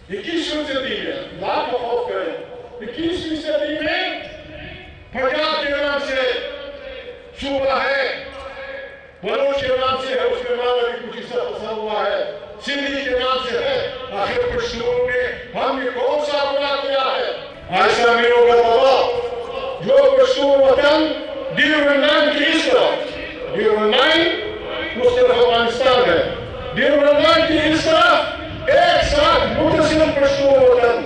21वीं सदी में लाख खौफ करें 21वीं सदी में पंजाब के नाम से सूबा है, बलूच के नाम से है, उसके नाम अभी कुछ हिस्सा फंसा हुआ है, सिंधी के नाम से है। आखिर पश्तूनों ने हमने कौन सा गुनाह किया है? ऐसा नहीं होगा बाबा। जो पश्तून वतन डिविजन 9 की इस तरफ, डिविजन 9 उस तरफ अफगानिस्तान है, डिविजन 9 की इस तरफ एक साथ मुतसिल पश्तून वतन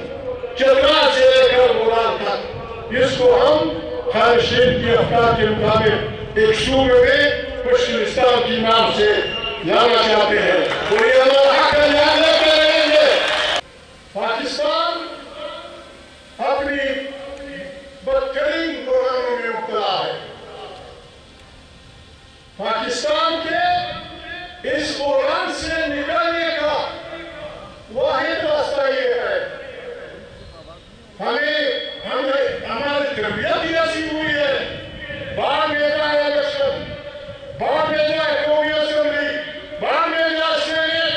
चतरा से लेकर बोरान तक, इसको हम खान शेख की अफकार के मुताबिक एक सूबे में पश्चिमिस्तान की नाम से लाना चाहते हैं। और ये हमारा हक है, ध्यान लेकर रहेंगे। पाकिस्तान अपनी बदतरीन बुराइयों में मुब्तला है। पाकिस्तान के इस बुरान से निकलने का वाहिद रास्ता ये है, हमारी तरबियत ही ऐसी हुई है, बाहर में जाए इलेक्शन, बाहर में जाए कौमी असेंबली, बाहर में जाए सेनेट,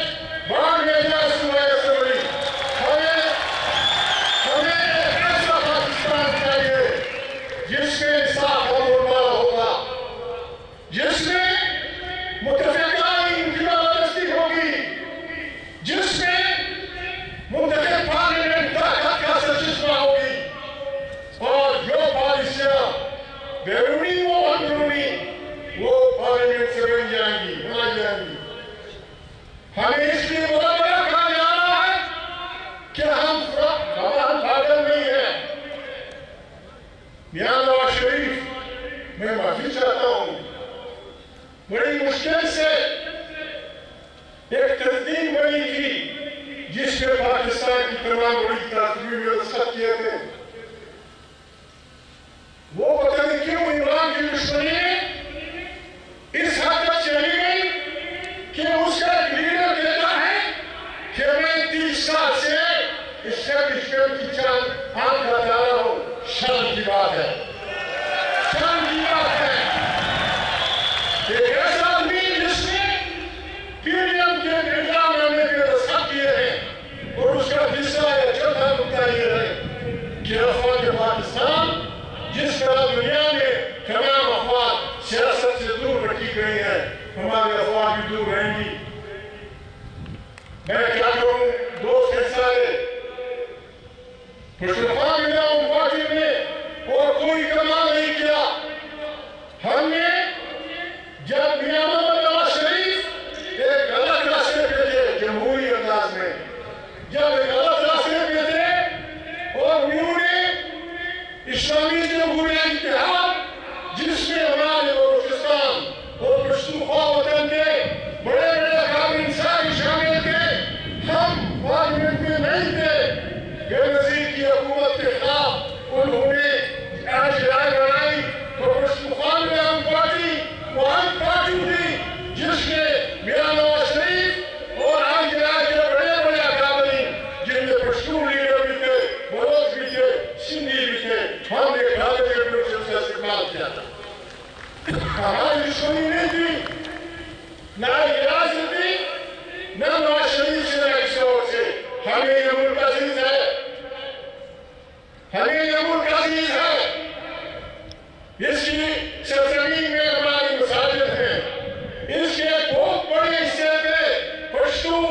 बाहर में जाए सूबाई असेंबली। हमें एक ऐसा पाकिस्तान चाहिए जिसमें इंसाफ और मुआवजा होगा, जिसमें मुतफ़िक़ान की वाबस्ती होगी, जिसमें मुंतखब पार्लियामेंट ताकत का सचस्मा होगी, और जो पॉलिसियां बैरूनी व अंदरूनी वो पार्लियामेंट से बन जाएंगी, बनाई जाएंगी। हमें इसलिए मुताबिक कहा जा रहा है कि हम पागल नहीं है। मियां नवाज शरीफ, मैं माफी चाहता हूँ, बड़ी मुश्किल से एक तस्दीक बनी थी जिसमें पाकिस्तान की तमाम बड़ी ताकतें दस्तखत किए थे। वो पता नहीं क्यों इमरान की दुश्मनी में इस हद तक चली गई कि उसका एक लीडर कहता है कि मैं 30 साल से इस्टेब्लिशमेंट की चांद आंख लगा रहा हूं। शर्म की बात है, शर्म की बात है। एक ऐसा आदमी जिसने पीडीएम के निजामनामे पे दस्तखत किए हैं और उसका हिस्सा या चौथा नुकता ये है कि अफवाज पाकिस्तान जिस तरह दुनिया में तमाम अफवाज सियासत से दूर रखी गई है, हमारे अफवाज भी दूर रहेंगी। मैं क्या कहूँ, दोस्त हैं सारे, पश्तूनख्वा मिलाऊं पार्टी में और कोई कमाल नहीं किया। हमने जब मियां मोहम्मद नवाज शरीफ एक गलत रास्ते पे थे, जमहूरी अंदाज में जब एक गलत रास्ते पे थे और उन्होंने इस्लामी जमहूरिया इत्तेहाद जिसमें हमारे बलूचिस्तान और पश्तूनख्वा वतन के बड़े बड़े काबिल इंसान शामिल थे, हम पार्लियामेंट में नहीं थे। बेनज़ीर की हुकूमत के खिलाफ उन्होंने आज राय बनाई तो पश्तूनख्वा में हम पार्टी वही पार्टी थी जिसने मियां नवाज शरीफ और आज राय के बड़े बड़े काबिल जिनमें पश्तून लीडर भी थे, बलोच भी थे, सिंधी भी थे, हमने उसका इस्तेमाल किया था। हमारी दुश्मनी नहीं थी, ना इरादत थी, ना नवाज शरीफ से, ना किसी और से। हमें ये मुल्क अजीज है, हमें ये मुल्क अजीज है। इसकी सरजमीन में हमारी मसाजिद हैं, इसके बहुत बड़े हिस्से पे पश्तून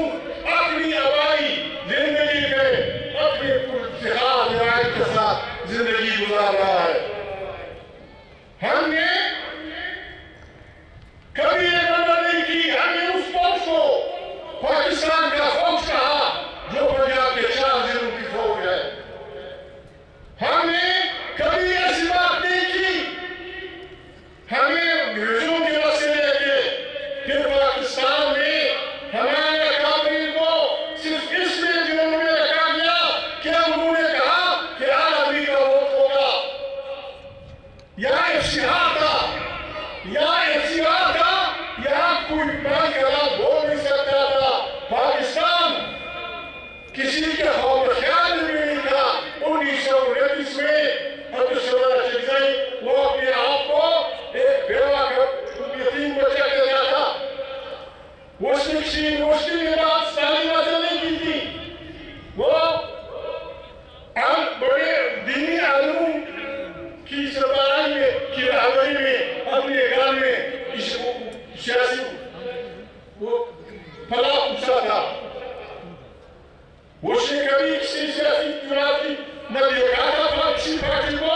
अपनी आबाई जिंदगी में अपनी पुरस्कार रिवायत के साथ जिंदगी गुजार रहा है। हमने कभी ये गलती नहीं की, हमने उस फौज को पाकिस्तान का फौज कहा जो पंजाब के 4 जिलों की फौज है। हमने कभी ऐसी बात नहीं की, हमें न्यूज़ों के वसीले लेके फिर पाकिस्तान में हमारे काबिल को सिर्फ इसलिए जिन्होंने रखा गया कि उन्होंने कहा कि आदमी का वोट होगा, या इश्तिहार था, या इश्तिहार था, या कोई बात गलत बोल नहीं सकता था। पाकिस्तान किसी के खौफ ख्याल में नहीं था। 1929 में अब्दुल चिकज़ई वो अपने आप को एक बेवा यतीम बच्चा कहता था। उसने किसी यूनिवर्सिटी में बात तालीम हासिल नहीं की थी, वो उसने कभी किसी सियासी चुनाव की न देखा था किसी पार्टी को,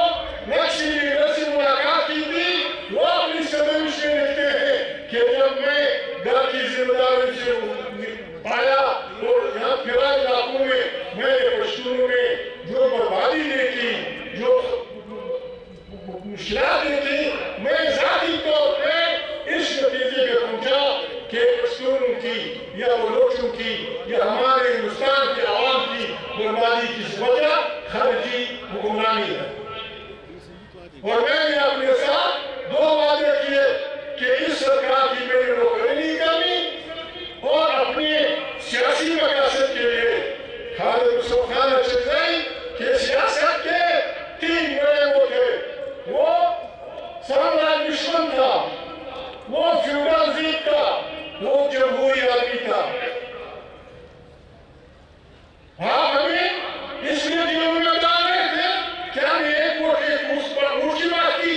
न किसी लीडर से मुलाकात की थी। वो अपनी समय से लिखते हैं कि जब मैं घर की जिम्मेदारी से पाया और यहाँ फिरा इलाकों में मैंने पश्तूनों में जो बर्बादी देखी, जो मुश्किलात देखी, मैं ज़ाती तौर पे इस नतीजे पे पहुंचा कि पश्तूनों की या बलोचों की या हमारे हिंदुस्तान के आवाम की बर्बादी की वजह खारिजी हुक्मरानी है। और मैंने अपने साथ 2 वादे किए कि इस सरकार की मेरी नौकरी नहीं करनी और अपने सियासी मकासद के लिए खालिद मुस्तफा खान अशरफी के सियासत के 3 बड़े वो थे। वो साम्राज्य दुश्मन था, वो फ्यूडलिज्म था, वो जमहूरी आदमी था। आप हमें इसलिए दिलों में डाल रहे थे कि हमने एक वोट की बात की,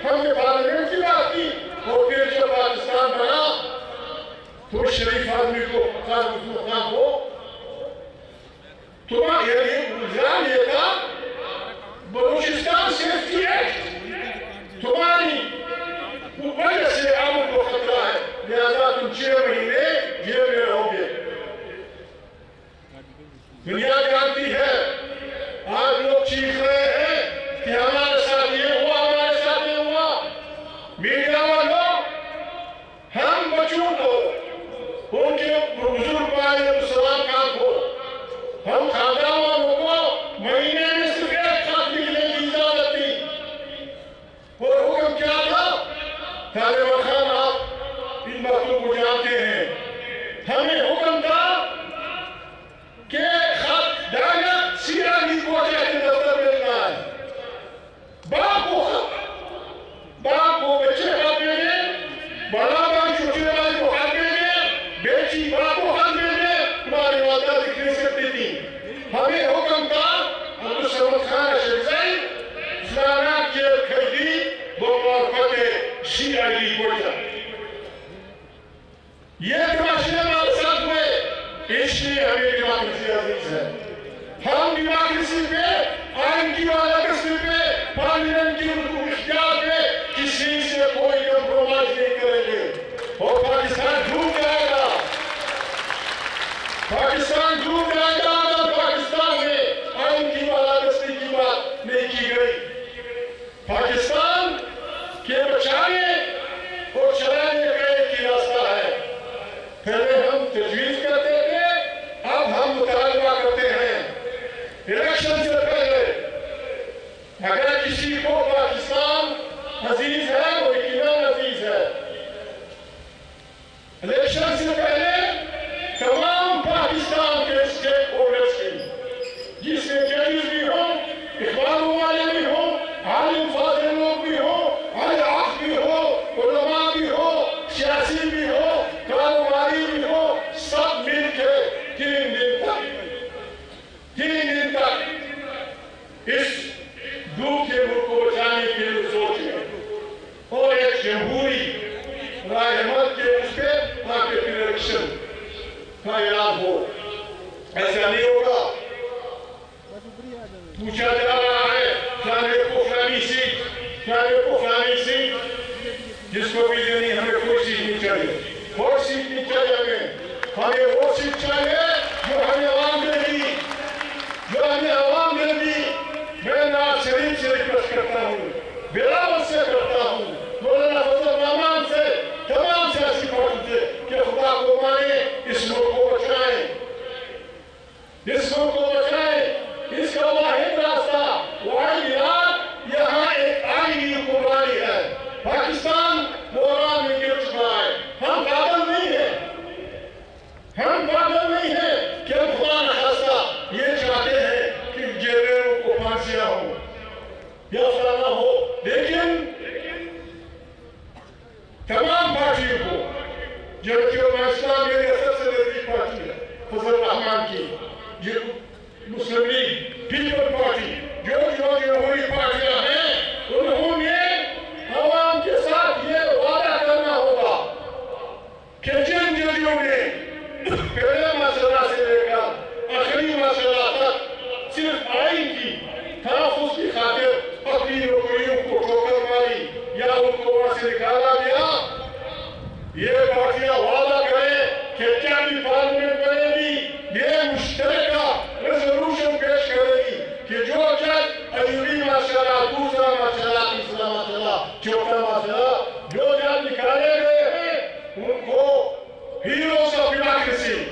हमने पार्लियामेंट की बात की, और फिर जब पाकिस्तान बना तो शरीफ आदमी को खान को तुम्हारा इल्जाम ये था बलूचिस्तान सेफ्टी एक्ट तुम्हारी वजह से अमन को खतरा है, लिहाजा तुम 6 महीने जेल में रहोगे। दुनिया जानती है, आज लोग चीख रहे हैं कि हमारे साथ ये हुआ, हमारे साथ ये हुआ। मीडिया वालों, हम बच्चों को, उनके बुजुर्ग भाई सलाम खान को, हम खानदान वालों को महीने में सिर्फ 1 खात निकलने की इजाजत दी। और हुक्म क्या था? तालिबान खान, आप इन बातों को जानते हैं, हमें हुक्म था कि खत डायरेक्ट सीआईडी को जाके दफ्तर भेजना है। बाप को बच्चे खत भेजे, बड़ा भाई छोटे भाई को खत भेजे, बेटी बाप को खत भेजे, तुम्हारी वादा लिख नहीं सकती थी। हमें हुक्म था अब्दुल समद खान अशरफी फलाना जेल खरीदी बमार्फत सीआईडी को जा। ये तमाशे हमारे साथ हुए, इसलिए हमें डेमोक्रेसी अजीज है। हम डेमोक्रेसी पे, आइन की वादागस्ती पे, पार्लियामेंट की इख्तियार पे किसी से कोई कंप्रोमाइज नहीं करेंगे। और पाकिस्तान डूब जाएगा, पाकिस्तान डूब जाएगा अगर पाकिस्तान में आइन की वादागस्ती की बात नहीं की गई। पाकिस्तान के बचाने और चलाने का एक ही रास्ता है। पहले हम तजवीज करते थे, अब हम मुतालबा करते हैं। इलेक्शन से पहले अगर किसी को पाकिस्तान अजीज है, वो यकीनन अजीज है। इलेक्शन से पहले तमाम पाकिस्तान के स्टेक होल्डर्स की, जिसमें जजेस भी हो, इखबारों वाले भी हो, आलिम फाजिल लोग भी हो, अहल भी हो, उलमा भी हो, सियासी भी हो, कारोबारी भी हो, सब मिलके 3 दिन तक इस डूबते मुल्क को बचाने के लिए सोचें और एक जमहूरी राहमत के उस पर आपके इलेक्शन का ऐलान हो। ऐसा नहीं होगा। पूछा जा रहा है फलाने को फलानी सीट, फलाने को फलानी सीट, जिसको भी देनी हमें कोई सीट नहीं चाहिए, कोई सीट नहीं चाहिए। हमें वो सीट चाहिए जो हमें आवाम देगी, जो हमें आवाम देगी। मैं नवाज शरीफ से रिक्वेस्ट करता हूँ, बिलावल से करता हूँ, मौलाना फजल रहमान से, तमाम सियासी पार्टी से कि खुदा को माने, इस मुल्क को बचाएं, इस मुल्क को बचाएं। इसका वाहिद रास्ता, वाहिद इलाज यहाँ एक आईनी हुक्मरानी है। पाकिस्तान बोरान में गिर चुका है। हम पागल नहीं है, हम पागल नहीं है कि हम खुदा न खास्ता ये चाहते हैं कि जेलों को फांसियां हो या फलाना हो। लेकिन तमाम पार्टियों को, जबकि इस्लाम मेरी सबसे नजदीक पार्टी है फजल रहमान की, जो मुस्लिम लीग, पीपल पार्टी, जो जमहूरी पार्टियां हैं, उन्होंने आवाम के साथ ये वादा करना होगा कि जिन जजियों ने पहले मसला से लेकर आखिरी मसला صرف آئین کی تحفظ کی خاطر اپنی نوکریوں کو ٹھوکر ماری یا ان کو وہاں سے نکالا گیا. یہ پارٹیاں وعدہ کریں کہ کیا بھی پارلیمنٹ کرے گی یہ مشترکہ ریزولوشن پیش کرے گی کہ جو جج ایوبی ماشاءاللہ, دوسرا ماشاءاللہ, تیسرا ماشاءاللہ, چوتھا ماشاءاللہ, جو جج نکالے گئے ہیں ان کو ہیروز آف ڈیموکریسی,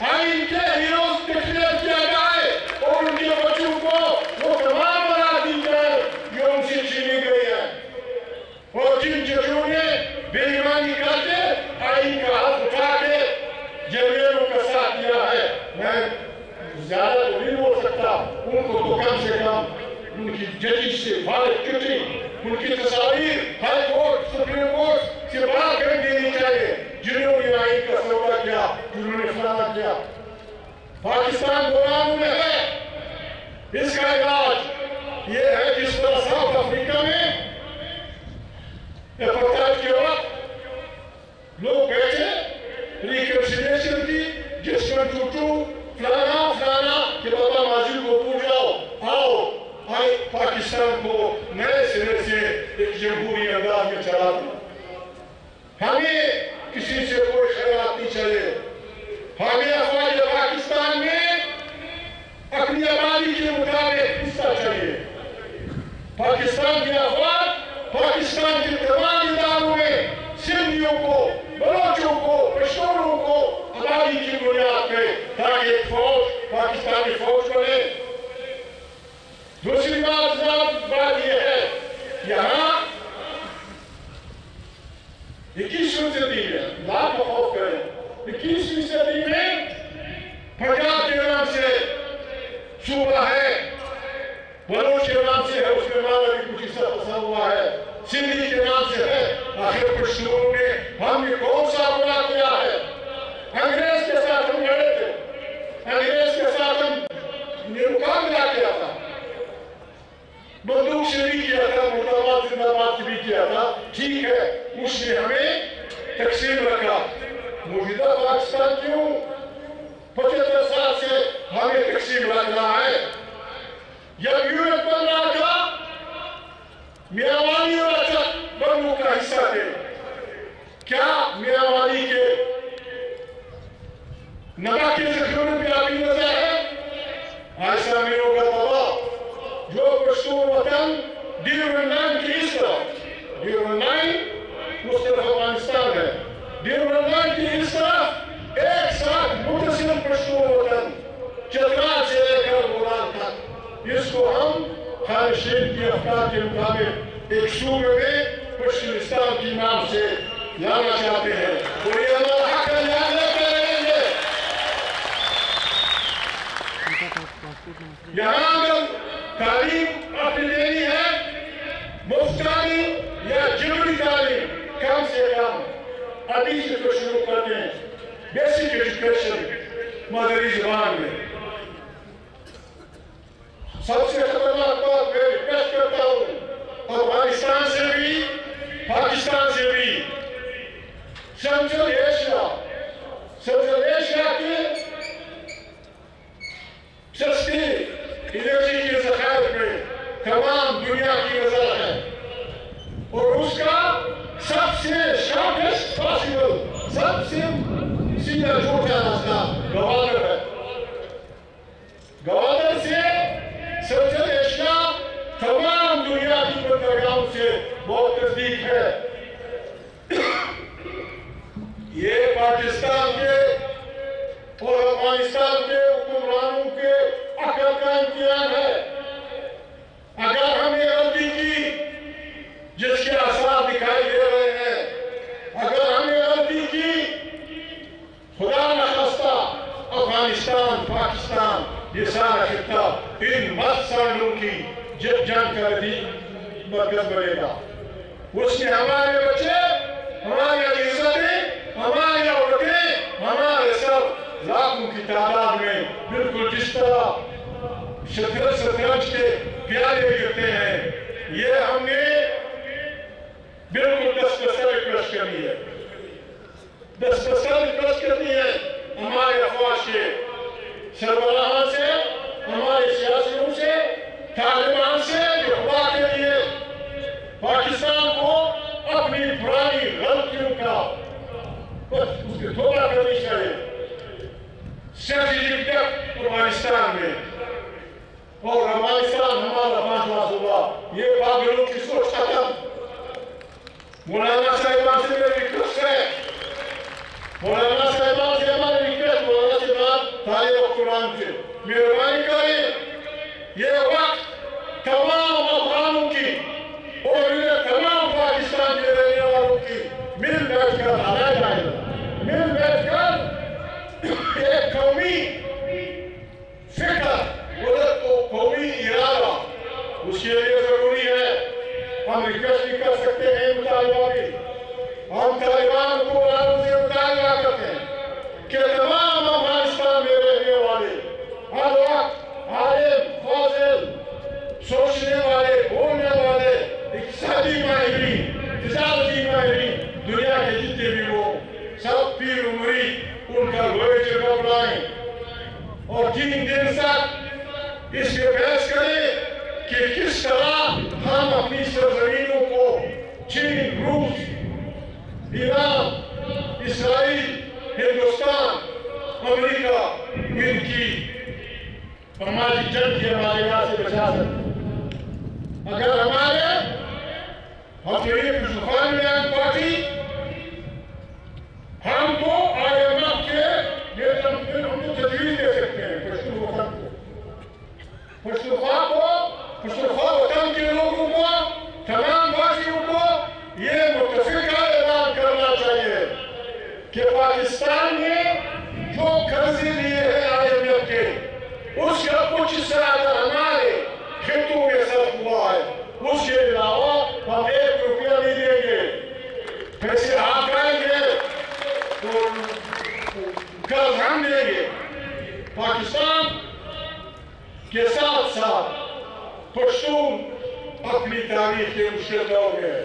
آئین کے ہیروز ڈکلیئر کیا جائے اور ان کے بچوں کو وہ تمام بنا دی جائے جو ان سے چھینی گئی ہے. اور جن ججوں نے بے ایمانی کر کے آئین کا حق اٹھا کے جرائم کا ساتھ دیا ہے, میں زیادہ تو نہیں بول سکتا, ان کو تو کم سے کم ان کی ججی سے فارغ کٹی, ان کی تصاویر ہائی کورٹ, سپریم کورٹ سے باہر کر دینی چاہیے جنہوں نے آئین کا سودا کیا, جنہوں نے فلانا کیا. پاکستان غلام میں ہے, اس کا علاج یہ ہے جس طرح ساؤتھ افریقہ میں اپارٹائڈ کے وقت لوگ بیٹھے ریکنسیلیشن کی, جس میں ٹوٹو فلانا فلانا کہ بابا ماضی کو بھول جاؤ, آؤ پاکستان کو نئے سرے سے ایک جمہوری انداز میں چلا دو. ہمیں کسی سے کوئی خیرات نہیں چاہیے, ہمیں افواج پاکستان میں اپنی آبادی کے مطابق حصہ چاہیے. پاکستان کی افواج پاکستان کے تمام اداروں میں سندھیوں کو, بلوچوں کو, پشتونوں کو آبادی کی بنیاد پہ تاکہ ایک فوج پاکستانی فوج بنے. دوسری بات یہ ہے, یہاں 21ویں صدی میں لاکھ خوف کریں, 21ویں صدی میں پنجاب کے نام سے صوبہ ہے, بلوچ کے نام سے ہے, اس میں مانا بھی کچھ حصہ پسا ہوا ہے, سندھی کے نام سے ہے. آخر پشتونوں نے ہم نے کون سا گناہ کیا ہے؟ انگریز کے ساتھ ہم لڑے تھے, انگریز کے ساتھ ہم نے مقابلہ کیا تھا, بندوق سے بھی کیا تھا, مرتبات زندہ باد سے بھی کیا تھا, ٹھیک ہے, اس نے ہمیں تقسیم رکھا. موجودہ پاکستان کیوں 75 سال سے ہمیں تقسیم رکھنا ہے؟ جب یونٹ بن رہا تھا میاں اور اچھک بنگوں کا حصہ تھے, کیا میاں کے نبا کے ذکروں پہ آبی نظر ہے؟ ایسا نہیں ہوگا بابا. جو پشتون وطن ڈیورنائن کی اس طرف, ڈیورنائن مصرف افغانستان ہے, ڈیورنائن کی اس طرف ایک ساتھ متصل پشتون وطن چترال سے لے کر بولان تک, اس کو ہم خالشین کی افکار کے مطابق ایک صوبے میں پشتونستان کی نام سے لانا چاہتے ہیں. اور یہ ہمارا حق ہے, یاد رکھتے رہیں گے. یہاں اگر تعلیم اپنی لینی ہے, مفت تعلیم یا جنوبی تعلیم, کم سے کم ابھی سے تو شروع کرتے ہیں بیسک ایجوکیشن مادری زبان میں. سب سے خطرناک بات میں ریکویسٹ کرتا ہوں افغانستان سے بھی پاکستان سے بھی سنٹرل ایشیا کے سستی انرجی کے ذخائر پہ تمام دنیا کی نظر ہے, اور اس کا سب سے شارٹیسٹ پاسبل, سب سے سیدھا چھوٹا راستہ گوادر ہے. گوادر سے سنٹرل ایشیا تمام دنیا کی بندرگاہوں سے بہت نزدیک ہے. یہ پاکستان کے اور افغانستان کے حکمرانوں کے عقل کا امتحان ہے. اگر ہم نے غلطی کی جس کے آثار دکھائی دے رہے ہیں, اگر ہم نے غلطی کی, خدا نخواستہ افغانستان پاکستان یہ سارا خطہ ان مست سالوں کی جنگ کر دی مرکز بنے گا. اس میں ہمارے بچے, ہماری عزتیں, ہماری عورتیں, ہمارے سب لاکھوں کی تعداد میں بالکل جس طرح شطرنج کے پیالے گرتے ہیں, یہ ہم نے بالکل دستبسر ریکویسٹ کرنی ہے, دستبسر ریکویسٹ کرنی ہے ہمارے افواج کے سربراہان سے हमारे सियासियों से, तालिबान से, जो खुदा के लिए पाकिस्तान को अपनी पुरानी गलतियों का बस उसकी तौबा करनी चाहिए। सियासी लिप्टक अफगानिस्तान में और अफगानिस्तान हमारा 5 सूबा, ये पागलों की सोच खत्म। मौलाना साहिबान से मेरी रिक्वेस्ट है, मौलाना साहिबान से हमारी रिक्वेस्ट, मौलाना साहिबान तारीख कुरान से मेहरबानी करें, ये वक्त तमाम अफगानों की और इन्हें तमाम पाकिस्तान के रहने वालों की मिल बैठकर हराया जाएगा। मिल बैठकर एक कौमी फिक्र और कौमी इरादा, उसके लिए जरूरी है हम रिक्वेस्ट भी कर सकते हैं मुतालिबा भी, हम तालिबान को से मुतालिबा करते हैं कि तमाम अफगानिस्तान में रहने वाले हर वक्त आलिम, फाजिल, सोचने वाले, बोलने वाले, इक़्तिसादी माहिरीन, तिजारती माहिरीन, दुनिया के जितने भी वो सब पीर मुरीद उनका लोहे जगह बुलाएं और 3 दिन तक इस पे बहस करें कि किस तरह हम अपनी सरजमीनों को चीन, रूस, ईरान, इसराइल, हिंदुस्तान, अमेरिका, इनकी सामाजिक जंग के हमारे यहाँ से बचा सकते। अगर हमारे हथेली खुशखान में पार्टी हमको IMF के नेतृत्व में हमको तजवीज़ दे सकते हैं पश्तूनख्वा वतन के लोगों को, तमाम वासियों को ये मुत्तफ़िक़ा ऐलान करना चाहिए कि पाकिस्तान ने जो कर्ज़े लिए हैं IMF के, उसका कुछ हिस्सा अगर हमारे खेतों में सर्फ हुआ है, उसके अलावा हम 1 रुपया नहीं देंगे। पैसे आप आएंगे तो कर्ज हम देंगे। पाकिस्तान के साथ साथ पश्तून अपनी तारीख के मुश्किल दौर में है।